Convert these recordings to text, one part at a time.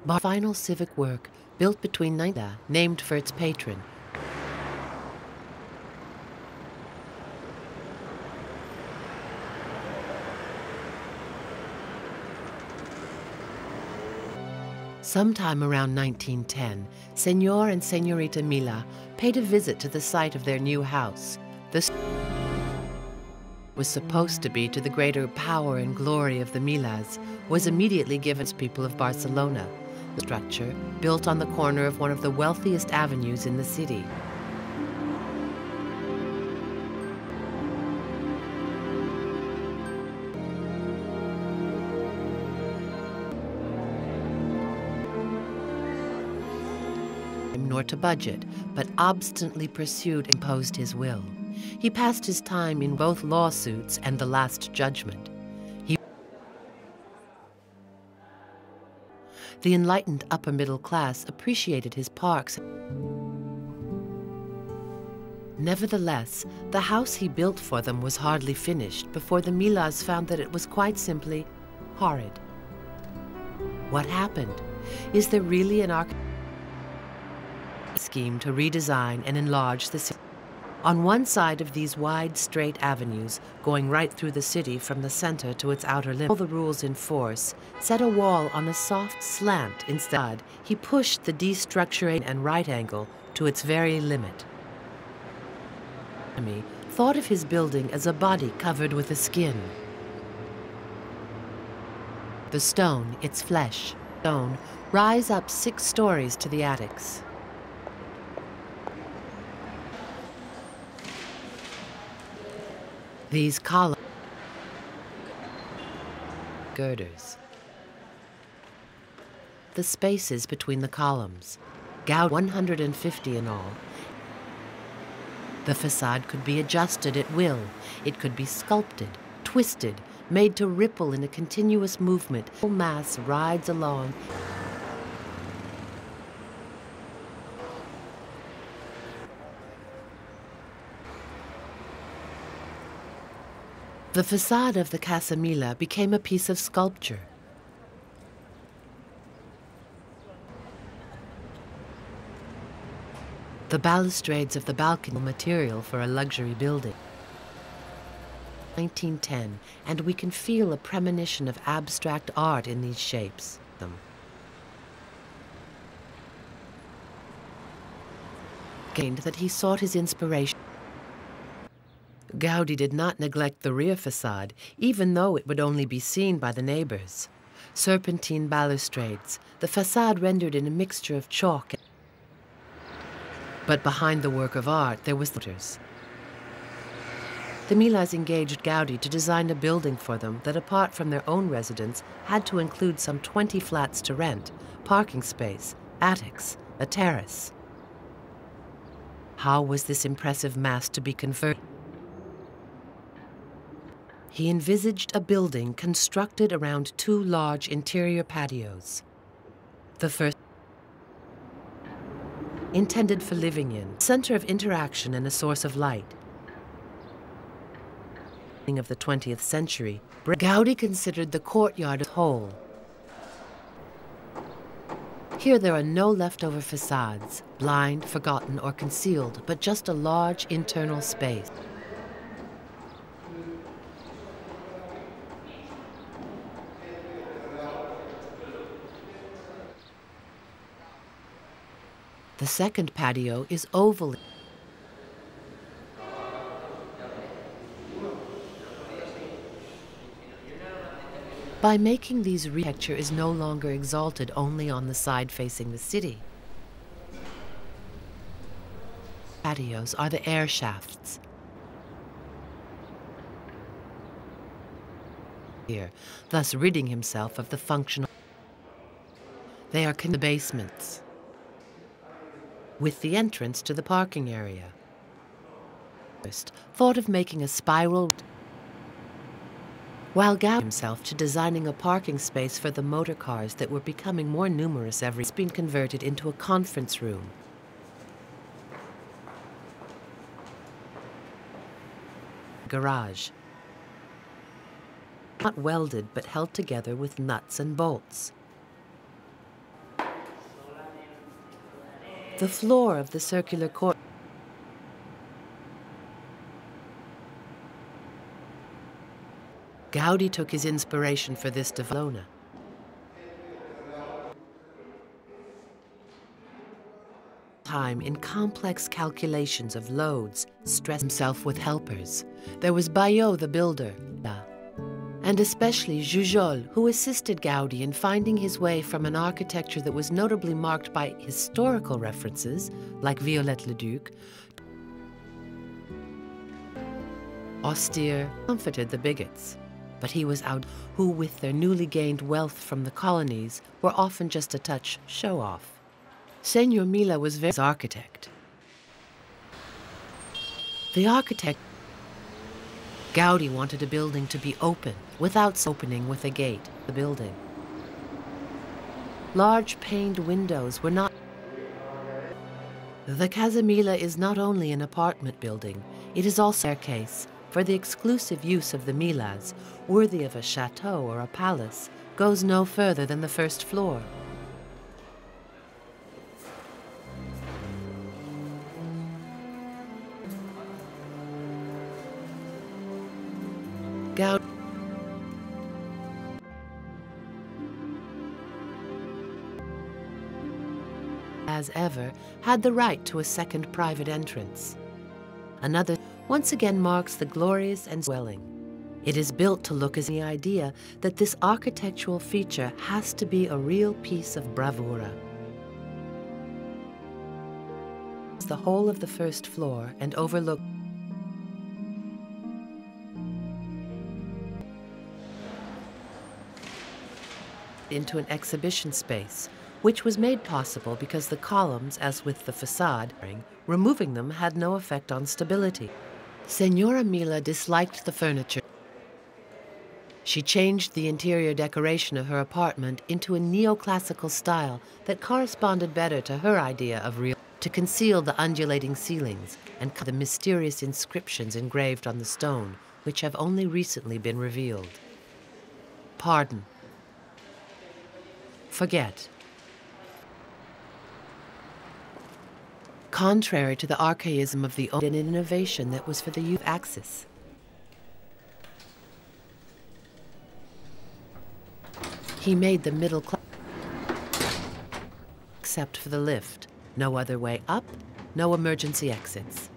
Final civic work built between named for its patron. Sometime around 1910, Señor and Señorita Mila paid a visit to the site of their new house. This was supposed to be to the greater power and glory of the Milas, was immediately given to people of Barcelona. The structure, built on the corner of one of the wealthiest avenues in the city. Nor to budget, but obstinately pursued and imposed his will. He passed his time in both lawsuits and the Last Judgment. The enlightened upper middle class appreciated his parks. Nevertheless, the house he built for them was hardly finished before the Milas found that it was quite simply horrid. What happened? Is there really an scheme to redesign and enlarge the city? On one side of these wide, straight avenues, going right through the city from the center to its outer limit, all the rules in force, set a wall on a soft slant instead. He pushed the destructuring and right angle to its very limit. Antoni thought of his building as a body covered with a skin. The stone, its flesh, rise up 6 stories to the attics. These columns, girders. The spaces between the columns, Gaudí 150 in all. The facade could be adjusted at will. It could be sculpted, twisted, made to ripple in a continuous movement. The whole mass rides along. The facade of the Casa Mila became a piece of sculpture. The balustrades of the balcony material for a luxury building. 1910, and we can feel a premonition of abstract art in these shapes. Gained that he sought his inspiration. Gaudí did not neglect the rear facade, even though it would only be seen by the neighbors. Serpentine balustrades, the facade rendered in a mixture of chalk. But behind the work of art, there was the Milas engaged Gaudí to design a building for them that, apart from their own residence, had to include some 20 flats to rent, parking space, attics, a terrace. How was this impressive mass to be converted? He envisaged a building constructed around 2 large interior patios. The first, intended for living in, center of interaction and a source of light. Of the 20th century, Gaudí considered the courtyard as whole. Here there are no leftover facades, blind, forgotten, or concealed, but just a large internal space. The second patio is oval. By making these architecture is no longer exalted only on the side facing the city. Patios are the air shafts. Here, thus ridding himself of the functional. They are the basements, with the entrance to the parking area. First, thought of making a spiral, while Gaudí himself to designing a parking space for the motor cars that were becoming more numerous every. It's been converted into a conference room. Garage. Not welded but held together with nuts and bolts. The floor of the circular court Gaudí took his inspiration for this to Barcelona. Time in complex calculations of loads, stress himself with helpers. There was Bayot the builder, and especially Jujol, who assisted Gaudí in finding his way from an architecture that was notably marked by historical references, like Viollet-le-Duc, austere, comforted the bigots. But he was out, who with their newly gained wealth from the colonies were often just a touch show-off. Senor Mila was very architect. The architect Gaudí wanted a building to be open, without opening with a gate, the building. Large paned windows were not. The Casa Mila is not only an apartment building, it is also a staircase for the exclusive use of the Milas, worthy of a chateau or a palace, goes no further than the first floor. Gaudí as ever, had the right to a second private entrance. Another once again marks the glorious and dwelling. It is built to look as the idea that this architectural feature has to be a real piece of bravura. The whole of the first floor and overlook into an exhibition space, which was made possible because the columns, as with the facade, removing them had no effect on stability. Senora Mila disliked the furniture. She changed the interior decoration of her apartment into a neoclassical style that corresponded better to her idea of real, to conceal the undulating ceilings and the mysterious inscriptions engraved on the stone, which have only recently been revealed. Pardon. Forget. Contrary to the archaism of the old, an innovation that was for the youth axis. He made the middle class, except for the lift. No other way up, no emergency exits.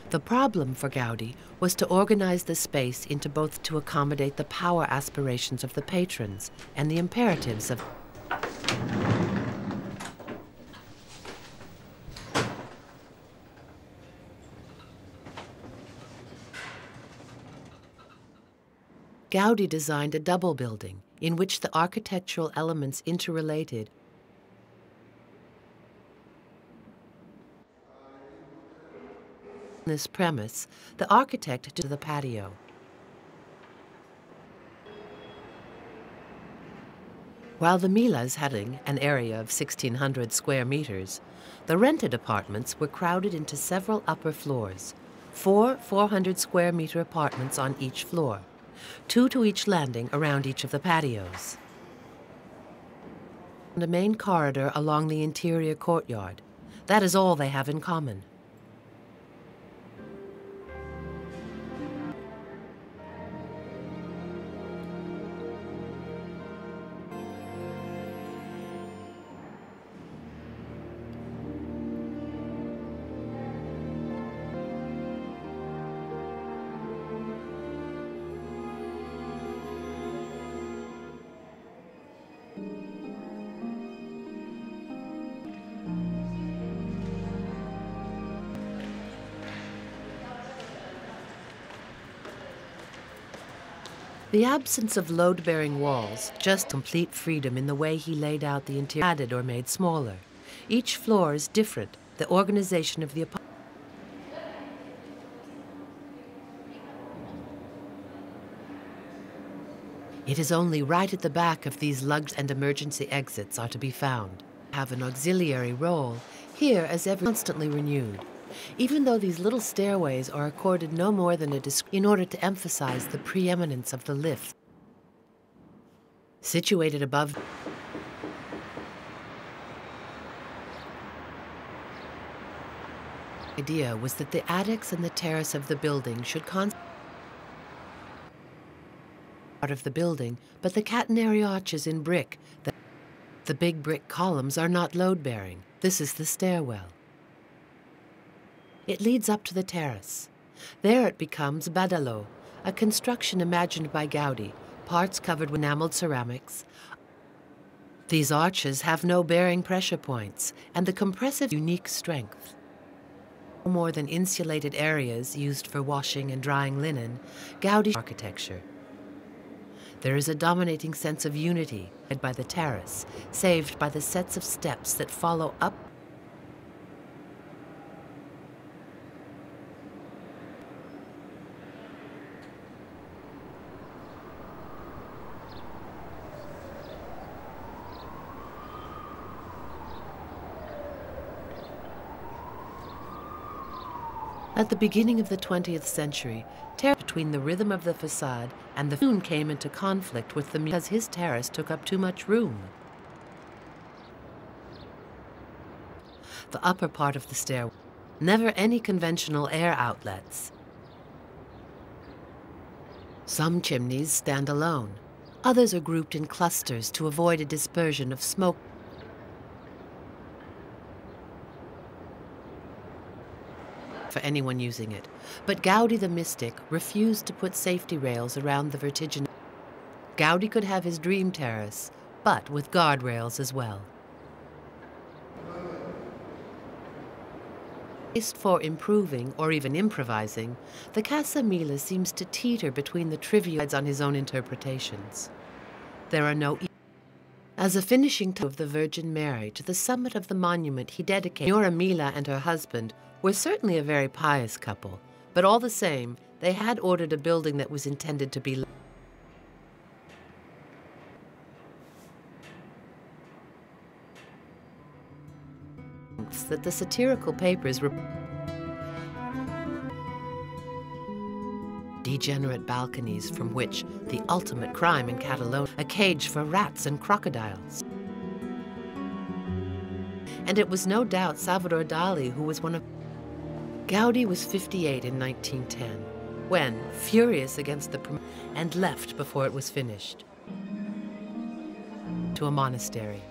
The problem for Gaudí was to organize the space into both to accommodate the power aspirations of the patrons and the imperatives of Gaudí designed a double building in which the architectural elements interrelated. On this premise, the architect did the patio. While the Milas had an area of 1,600 square meters, the rented apartments were crowded into several upper floors, 400 square meter apartments on each floor, 2 to each landing around each of the patios. And a main corridor along the interior courtyard. That is all they have in common. The absence of load-bearing walls, just complete freedom in the way he laid out the interior, added or made smaller. Each floor is different, the organization of the apartment. It is only right at the back of these lugs and emergency exits are to be found. Have an auxiliary role, here as ever constantly renewed. Even though these little stairways are accorded no more than in order to emphasize the preeminence of the lift. Situated above, The idea was that the attics and the terrace of the building should constitute part of the building, but the catenary arches in brick, the big brick columns are not load-bearing. This is the stairwell. It leads up to the terrace. There it becomes badalo, a construction imagined by Gaudí, parts covered with enameled ceramics. These arches have no bearing pressure points, and the compressive unique strength. No more than insulated areas used for washing and drying linen, Gaudí architecture. There is a dominating sense of unity, led by the terrace, saved by the sets of steps that follow up. At the beginning of the 20th century, between the rhythm of the facade and the soon came into conflict with the because his terrace took up too much room. The upper part of the stairwell, never any conventional air outlets. Some chimneys stand alone. Others are grouped in clusters to avoid a dispersion of smoke. For anyone using it, but Gaudí the mystic refused to put safety rails around the vertiginous. Gaudí could have his dream terrace, but with guardrails as well. For improving or even improvising, the Casa Mila seems to teeter between the trivial on his own interpretations. There are no. As a finishing touch of the Virgin Mary to the summit of the monument he dedicated, Señora Mila and her husband were certainly a very pious couple, but all the same, they had ordered a building that was intended to be that the satirical papers degenerate balconies from which the ultimate crime in Catalonia, a cage for rats and crocodiles. And it was no doubt Salvador Dali who was one of. Gaudí was 58 in 1910, when, furious against the and left before it was finished to a monastery.